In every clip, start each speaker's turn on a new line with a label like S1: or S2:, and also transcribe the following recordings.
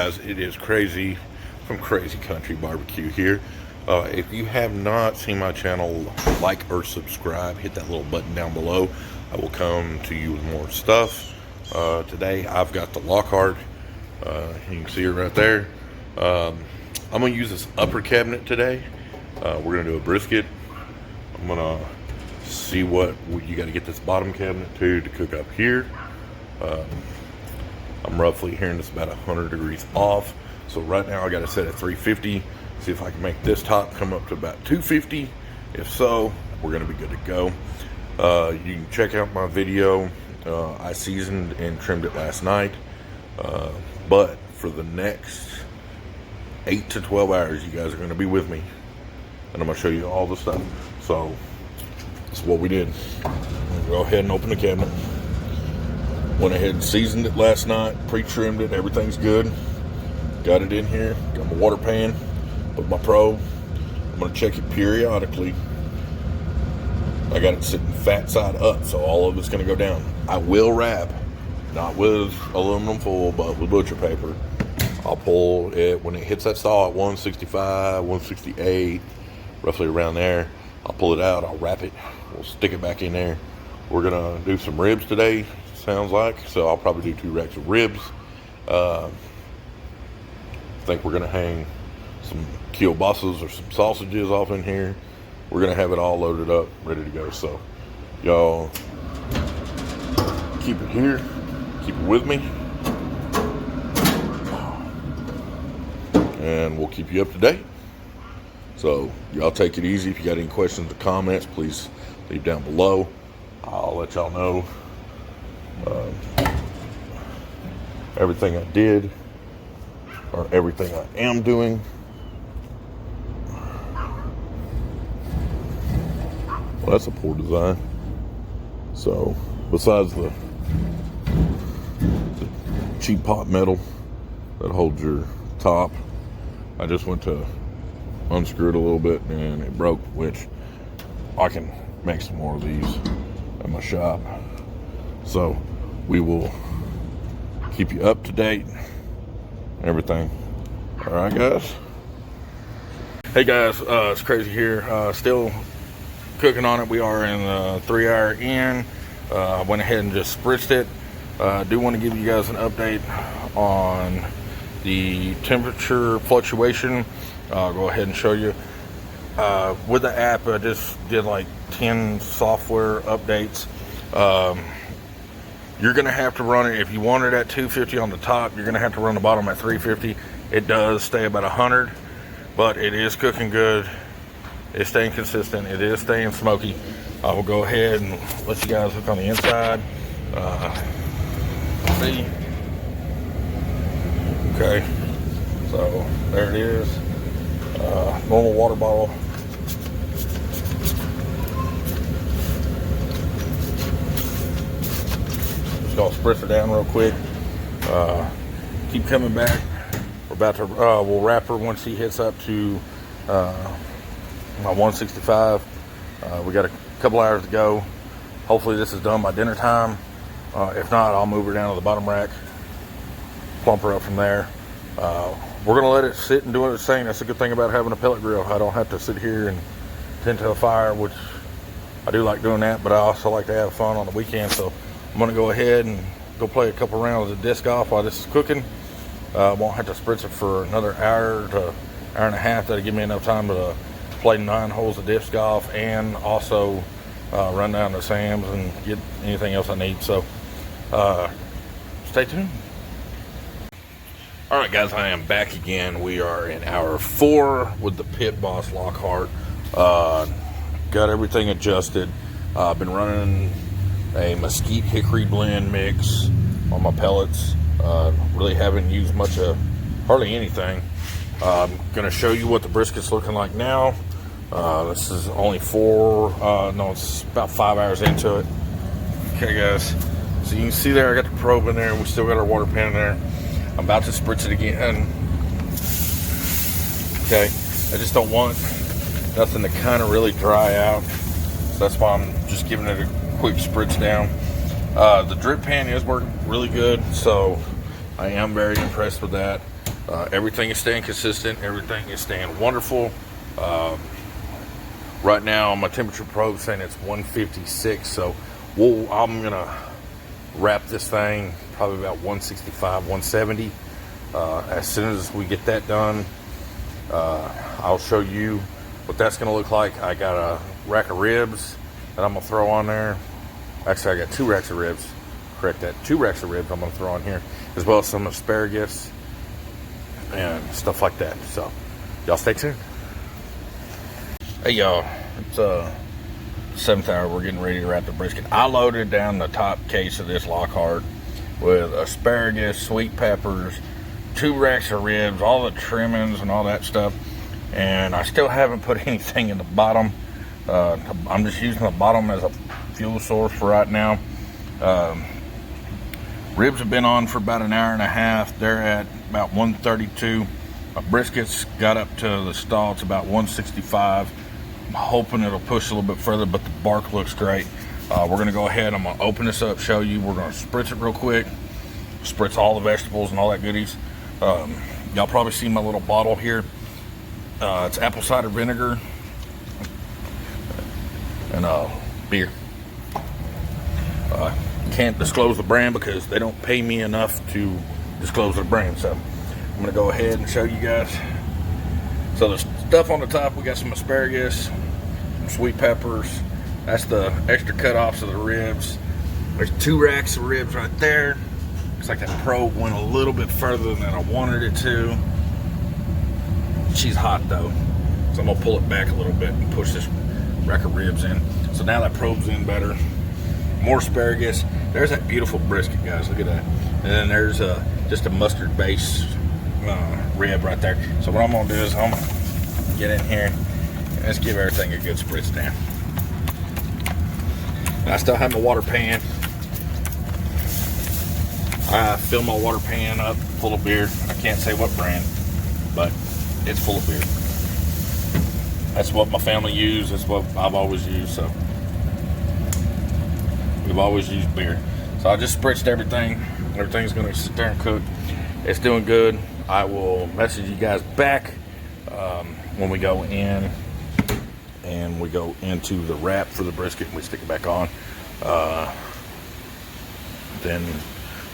S1: guys, it is Crazy from Crazy Country Barbecue here. If you have not seen my channel, like or subscribe, hit that little button down below. I will come to you with more stuff. Today I've got the lockhart. You can see it right there. I'm going to use this upper cabinet today. We're going to do a brisket. I'm going to see what you got to get this bottom cabinet to cook up here. I'm roughly hearing it's about 100 degrees off. So right now I got to set at 350. See if I can make this top come up to about 250. If so, we're going to be good to go. You can check out my video. I seasoned and trimmed it last night. But for the next 8 to 12 hours, you guys are going to be with me. And I'm going to show you all the stuff. So that's what we did. Go ahead and open the cabinet. Went ahead and seasoned it last night, pre-trimmed it, everything's good. Got it in here, got my water pan, put my probe. I'm gonna check it periodically. I got it sitting fat side up, so all of it's gonna go down. I will wrap, not with aluminum foil, but with butcher paper. I'll pull it when it hits that stall at 165, 168, roughly around there. I'll pull it out, I'll wrap it, we'll stick it back in there. We're gonna do some ribs today, sounds like, so I'll probably do 2 racks of ribs. I think we're gonna hang some kielbasa's or some sausages off in here. We're gonna have it all loaded up, ready to go. So y'all keep it here, keep it with me, and we'll keep you up to date. So y'all take it easy. If you got any questions or comments, please leave down below. I'll let y'all know everything I did or everything I am doing. Well, that's a poor design. So besides the cheap pot metal that holds your top, I just went to unscrew it a little bit and it broke, which I can make some more of these at my shop. So we will keep you up to date and everything. All right, guys. Hey guys, it's Crazy here. Still cooking on it. We are in the 3-hour in. I went ahead and just spritzed it. I do want to give you guys an update on the temperature fluctuation. I'll go ahead and show you. With the app, I just did like 10 software updates. You're going to have to run it, if you want it at 250 on the top, you're going to have to run the bottom at 350. It does stay about 100, but it is cooking good. It's staying consistent. It is staying smoky. I will go ahead and let you guys look on the inside. See? Okay. So there it is. Normal water bottle. Gonna spritz her down real quick. Keep coming back. We're about to we'll wrap her once she hits up to my 165. We got a couple hours to go. Hopefully this is done by dinner time. If not, I'll move her down to the bottom rack, plump her up from there. We're gonna let it sit and do its thing. That's a good thing about having a pellet grill. I don't have to sit here and tend to a fire, which I do like doing that, but I also like to have fun on the weekend. So I'm gonna go ahead and go play a couple rounds of disc golf while this is cooking. Won't have to spritz it for another hour to hour and a half. That'll give me enough time to play 9 holes of disc golf and also run down to Sam's and get anything else I need. So stay tuned. All right, guys, I am back again. We are in hour 4 with the Pitboss lockhart. Got everything adjusted. I've been running a mesquite hickory blend mix on my pellets. Really haven't used much of hardly anything. I'm gonna show you what the brisket's looking like now. This is only it's about 5 hours into it. Okay, guys, so you can see there I got the probe in there. We still got our water pan in there. I'm about to spritz it again. Okay, I just don't want nothing to kind of really dry out, so that's why I'm just giving it a quick spritz down. The drip pan is working really good, so I am very impressed with that. Everything is staying consistent. Everything is staying wonderful. Right now, my temperature probe saying it's 156. So I'm gonna wrap this thing probably about 165, 170. As soon as we get that done, I'll show you what that's gonna look like. I got a rack of ribs that I'm gonna throw on there. Actually, I got 2 racks of ribs. Correct that. 2 racks of ribs I'm gonna throw on here, as well as some asparagus and stuff like that. So y'all stay tuned. Hey y'all, it's 7th hour. We're getting ready to wrap the brisket. I loaded down the top case of this lockhart with asparagus, sweet peppers, 2 racks of ribs, all the trimmings and all that stuff, and I still haven't put anything in the bottom. I'm just using the bottom as a fuel source for right now. Ribs have been on for about an hour and a half. They're at about 132. My briskets got up to the stall. It's about 165. I'm hoping it'll push a little bit further, but the bark looks great. We're gonna go ahead. I'm gonna open this up, show you. We're gonna spritz it real quick. Spritz all the vegetables and all that goodies. Y'all probably see my little bottle here. It's apple cider vinegar and beer. Can't disclose the brand because they don't pay me enough to disclose the brand. So I'm gonna go ahead and show you guys. So the stuff on the top, we got some asparagus, some sweet peppers. That's the extra cut-offs of the ribs. There's 2 racks of ribs right there. Looks like that probe went a little bit further than I wanted it to. She's hot though, so I'm gonna pull it back a little bit and push this rack of ribs in. So now that probe's in better. More asparagus. There's that beautiful brisket, guys. Look at that. And then there's just a mustard base rib right there. So what I'm gonna do is I'm gonna get in here and let's give everything a good spritz down. And I still have my water pan. I fill my water pan up full of beer. I can't say what brand, but it's full of beer. That's what my family used. That's what I've always used. So we've always used beer. So I just spritzed everything. Everything's gonna sit there and cook. It's doing good. I will message you guys back when we go in and we go into the wrap for the brisket and we stick it back on. Then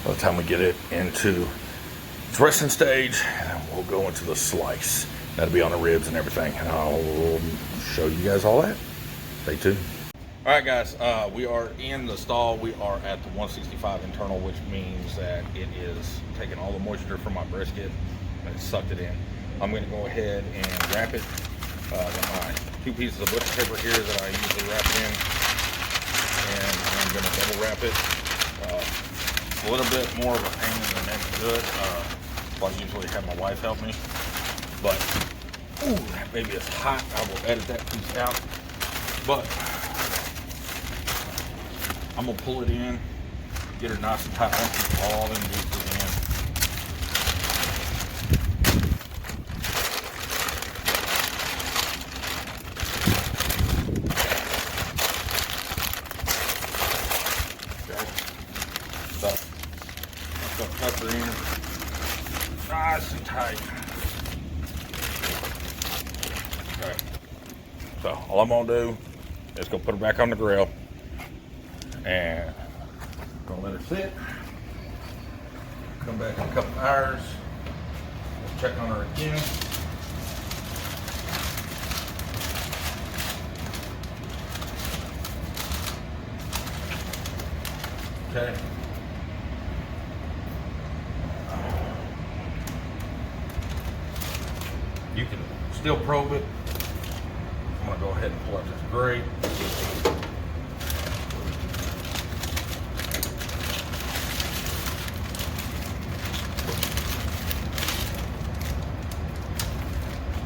S1: by the time we get it into its resting stage, we'll go into the slice. That'll be on the ribs and everything. And I'll show you guys all that. Stay tuned. All right, guys, we are in the stall. We are at the 165 internal, which means that it is taking all the moisture from my brisket and sucked it in. I'm going to go ahead and wrap it. Got my 2 pieces of butcher paper here that I usually wrap it in, and I'm going to double wrap it. A little bit more of a pain in the neck to do it. I usually have my wife help me, but ooh, that baby is hot. I will edit that piece out, but I'm gonna pull it in, get her nice and tight. I want to keep all them juices in. Okay. So I'm gonna cut her in nice and tight. Okay. So all I'm gonna do is go put her back on the grill. And gonna let her sit. Come back in a couple hours. Let's check on her again. Okay. You can still probe it. I'm gonna go ahead and pull out this grate.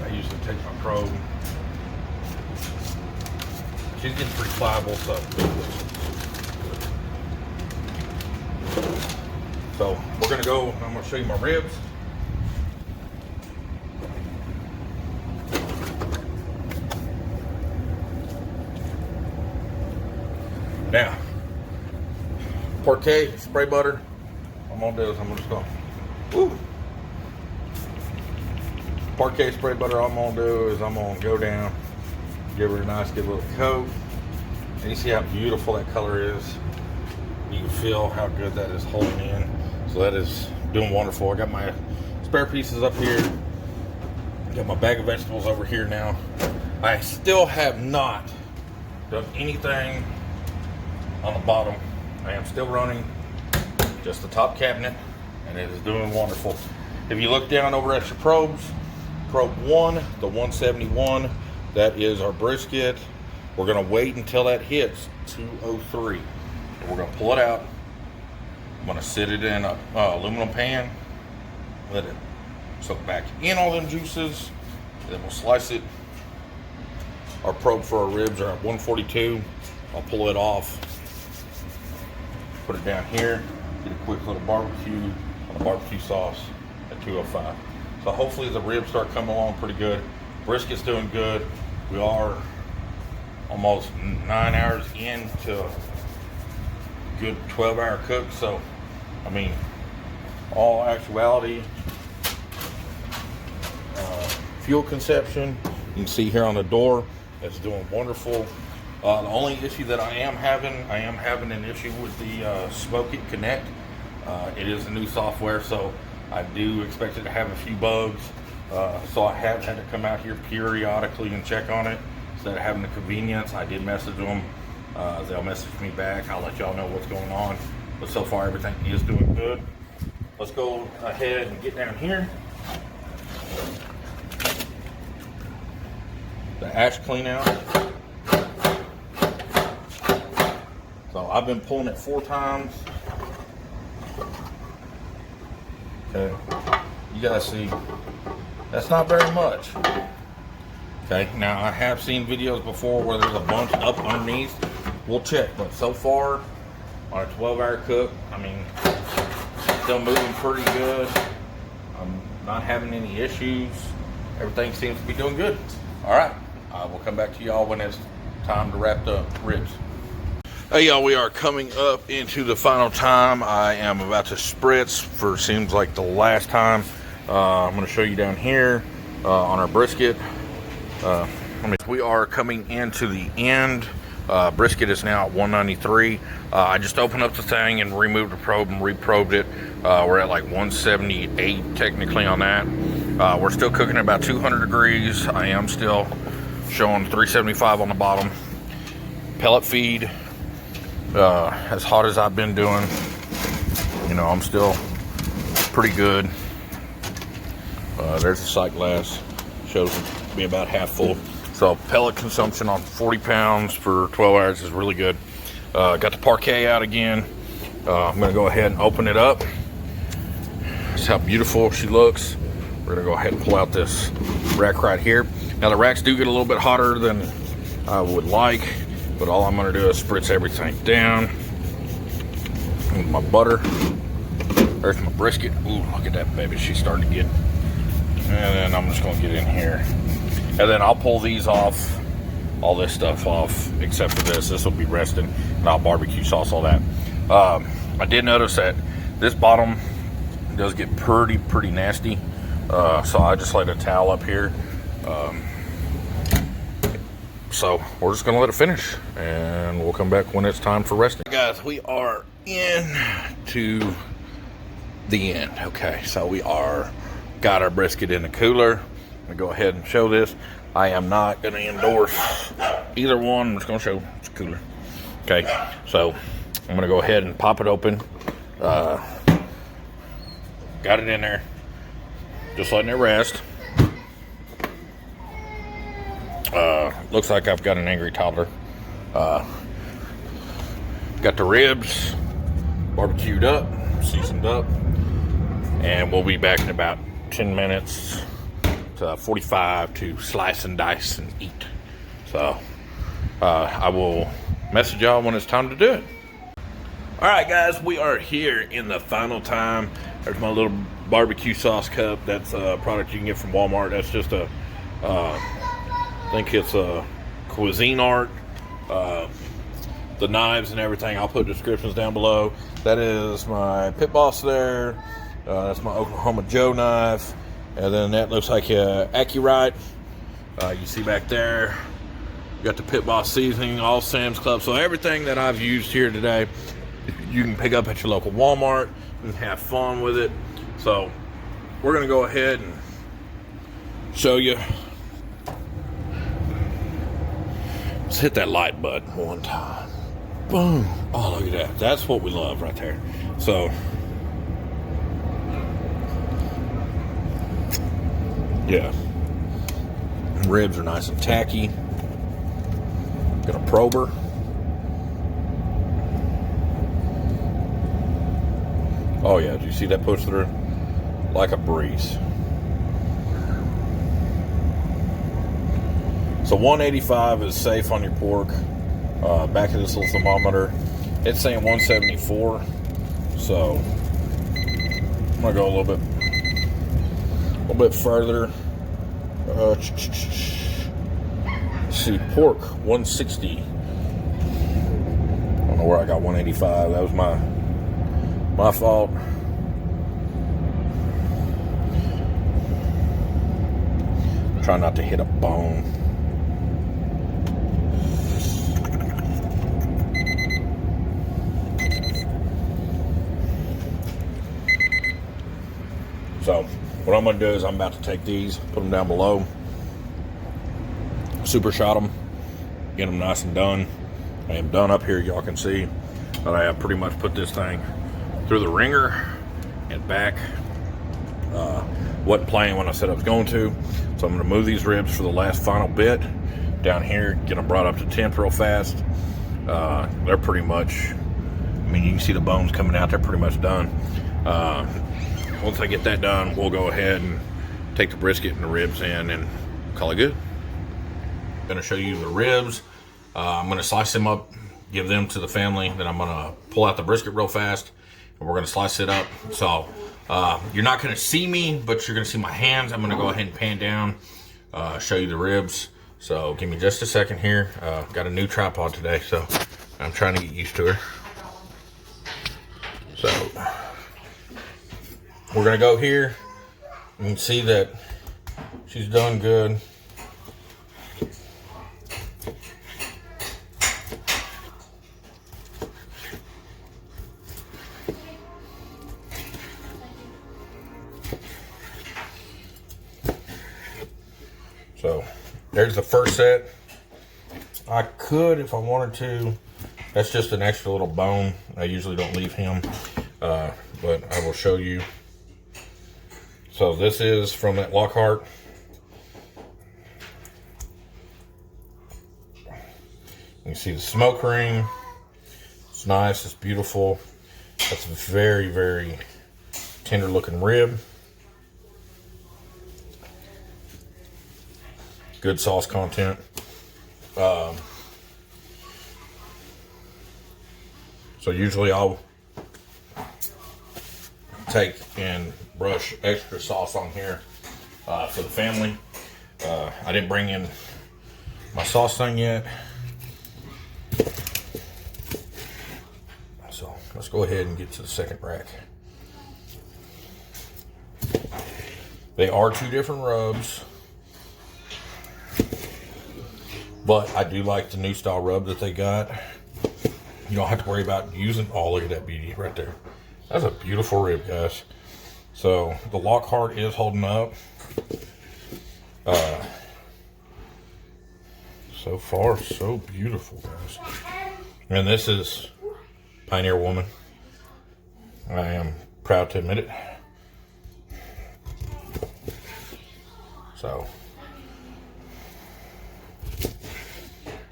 S1: Usually takes my probe. She's getting pretty pliable, so we're gonna go. I'm gonna show you my ribs. Now, Parkey spray butter. What I'm gonna do is I'm gonna just go. Woo. Parkey spray butter, all I'm gonna do is I'm gonna go down, give her a nice good little coat. And you see how beautiful that color is. You can feel how good that is holding in. So that is doing wonderful. I got my spare pieces up here. Got my bag of vegetables over here now. I still have not done anything on the bottom. I am still running just the top cabinet, and it is doing wonderful. If you look down over at your probes, probe 1, the 171, that is our brisket. We're gonna wait until that hits 203. We're gonna pull it out. I'm gonna sit it in a aluminum pan, let it soak back in all them juices, and then we'll slice it. Our probe for our ribs are at 142. I'll pull it off, put it down here, get a quick little barbecue on the barbecue sauce at 205. So hopefully the ribs start coming along pretty good. Brisket's doing good. We are almost 9 hours into a good 12-hour cook. So, I mean, all actuality, fuel consumption, you can see here on the door, it's doing wonderful. The only issue that I am having an issue with the Smoke It Connect. It is a new software, so I do expect it to have a few bugs. So I have had to come out here periodically and check on it. Instead of having the convenience, I did message them. They'll message me back. I'll let y'all know what's going on. But so far, everything is doing good. Let's go ahead and get down here. The ash clean out. So I've been pulling it 4 times. Okay, you guys see, that's not very much. Okay, now I have seen videos before where there's a bunch up underneath. We'll check, but so far on a 12-hour cook, I mean, still moving pretty good. I'm not having any issues. Everything seems to be doing good. All right, I will come back to y'all when it's time to wrap the ribs. Hey y'all, we are coming up into the final time. I am about to spritz for seems like the last time. I'm going to show you down here on our brisket. We are coming into the end. Brisket is now at 193. I just opened up the thing and removed the probe and reprobed it. We're at like 178 technically on that. We're still cooking at about 200 degrees. I am still showing 375 on the bottom. Pellet feed. As hot as I've been doing, you know, I'm still pretty good. There's the sight glass, shows it to be about half full. So pellet consumption on 40 pounds for 12 hours is really good. Got the Parkey out again. I'm gonna go ahead and open it up. That's how beautiful she looks. We're gonna go ahead and pull out this rack right here. Now the racks do get a little bit hotter than I would like, but all I'm gonna do is spritz everything down. With my butter. There's my brisket. Ooh, look at that baby, she's starting to get. And then I'm just gonna get in here. And then I'll pull these off, all this stuff off, except for this. This will be resting, and I'll barbecue sauce all that. I did notice that this bottom does get pretty nasty. So I just laid a towel up here. So we're just gonna let it finish, and we'll come back when it's time for resting. Guys, we are into the end. Okay, so we are got our brisket in the cooler. I'm gonna go ahead and show this. I am not gonna endorse either one. I'm just gonna show it's cooler. Okay, so I'm gonna go ahead and pop it open. Got it in there, just letting it rest. Looks like I've got an angry toddler. Got the ribs barbecued up, seasoned up, and we'll be back in about 10 minutes to 45 to slice and dice and eat. So I will message y'all when it's time to do it. All right, guys, we are here in the final time. There's my little barbecue sauce cup. That's a product you can get from Walmart. That's just a I think it's a Cuisine Art. The knives and everything, I'll put descriptions down below. That is my Pitboss there. That's my Oklahoma Joe knife. And then that looks like Accurate. You see back there, you got the Pitboss seasoning, all Sam's Club. So everything that I've used here today, you can pick up at your local Walmart and have fun with it. So we're gonna go ahead and show you. Let's hit that like button one time. Boom. Oh, look at that. That's what we love right there. So, yeah. Ribs are nice and tacky. Got a prober. Oh, yeah. Do you see that push through? Like a breeze. So 185 is safe on your pork. Back of this little thermometer, it's saying 174. So I'm gonna go a little bit further. Let's see, pork 160. I don't know where I got 185. That was my fault. Try not to hit a bone. So what I'm going to do is I'm about to take these, put them down below, super shot them, get them nice and done. I am done up here, y'all can see, but I have pretty much put this thing through the ringer and back. Wasn't playing when I said I was going to, so I'm going to move these ribs for the last final bit down here, get them brought up to temp real fast. They're pretty much, I mean, you can see the bones coming out, they're pretty much done. Once I get that done, we'll go ahead and take the brisket and the ribs in and call it good. I'm gonna show you the ribs. I'm gonna slice them up, give them to the family. Then I'm gonna pull out the brisket real fast and we're gonna slice it up. So you're not gonna see me, but you're gonna see my hands. I'm gonna go ahead and pan down, show you the ribs. So give me just a second here. Got a new tripod today, so I'm trying to get used to her. So we're gonna go here. You can see that she's done good. So there's the first set. I could, if I wanted to, that's just an extra little bone. I usually don't leave him, but I will show you. So this is from that Lockhart. You can see the smoke ring. It's nice, it's beautiful. That's a very, very tender looking rib. Good sauce content. So usually I'll take and brush extra sauce on here for the family. I didn't bring in my sauce thing yet. So let's go ahead and get to the second rack. They are two different rubs, but I do like the new style rub that they got. You don't have to worry about using, oh, look at that beauty right there. That's a beautiful rib, guys. So the Lockhart is holding up. So far, so beautiful, guys. And this is Pioneer Woman. I am proud to admit it. So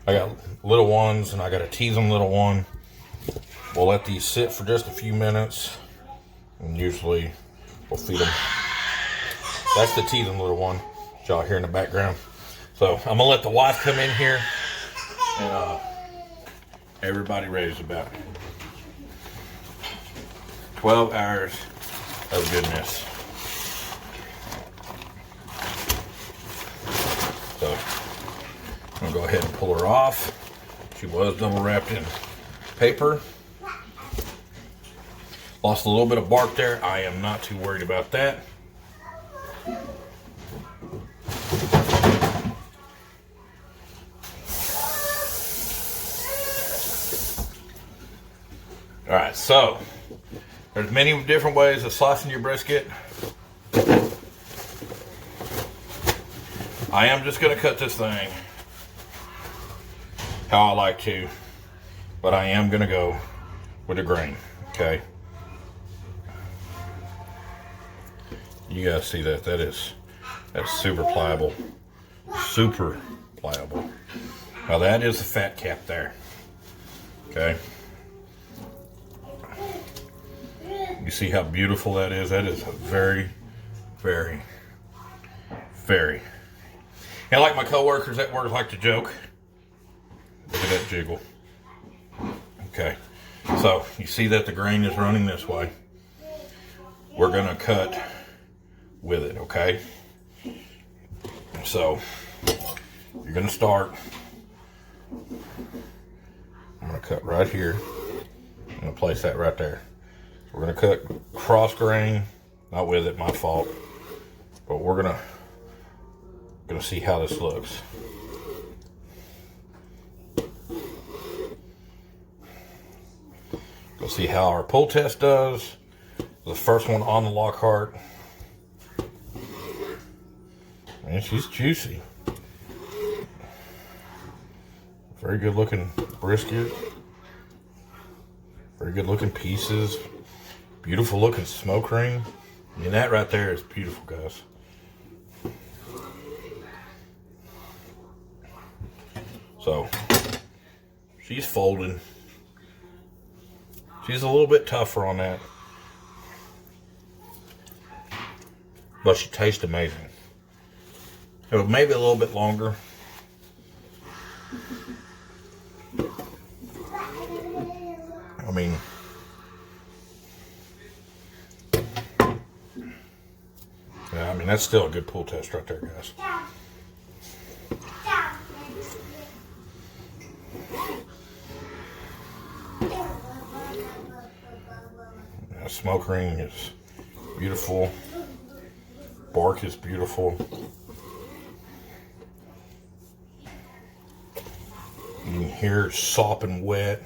S1: I got little ones and I got a tease them little one. We'll let these sit for just a few minutes and usually we'll feed them. That's the teasing little one that y'all hear in the background. So I'm gonna let the wife come in here and everybody raise about 12 hours of goodness. So I'm gonna go ahead and pull her off. She was double wrapped in paper. Lost a little bit of bark there. I am not too worried about that. All right, so there's many different ways of slicing your brisket. I am just gonna cut this thing how I like to, but I am gonna go with the grain, okay? You guys see that? That's super pliable, super pliable. Now that is the fat cap there, okay? You see how beautiful that is? That is a very, very, very. And like my coworkers at work like to joke. Look at that jiggle. Okay, so you see that the grain is running this way. We're gonna cut with it, okay? So you're gonna start. I'm gonna cut right here. I'm gonna place that right there. We're gonna cut cross grain, not with it, my fault. But we're gonna see how this looks. We'll see how our pull test does. The first one on the lockhart. Man, she's juicy. Very good looking brisket. Very good looking pieces. Beautiful looking smoke ring. I mean, that right there is beautiful, guys. So, she's folding. She's a little bit tougher on that. But she tastes amazing. So maybe a little bit longer. I mean, yeah, I mean, that's still a good pull test right there, guys. The smoke ring is beautiful. Bark is beautiful. You can hear it sopping wet.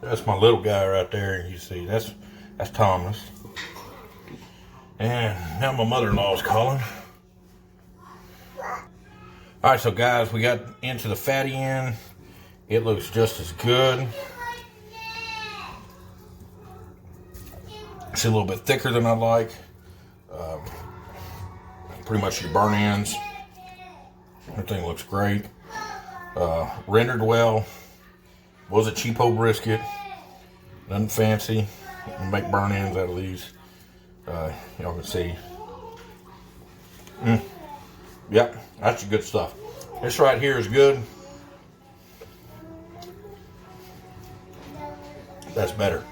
S1: That's my little guy right there. You see, that's Thomas. And now my mother-in-law is calling. All right, so guys, we got into the fatty end. It looks just as good. It's a little bit thicker than I like. Pretty much your burn ends. Everything looks great. Rendered well. Was a cheapo brisket. Nothing fancy. You make burn ends out of these. Y'all can see. Yep, that's the good stuff. This right here is good. That's better.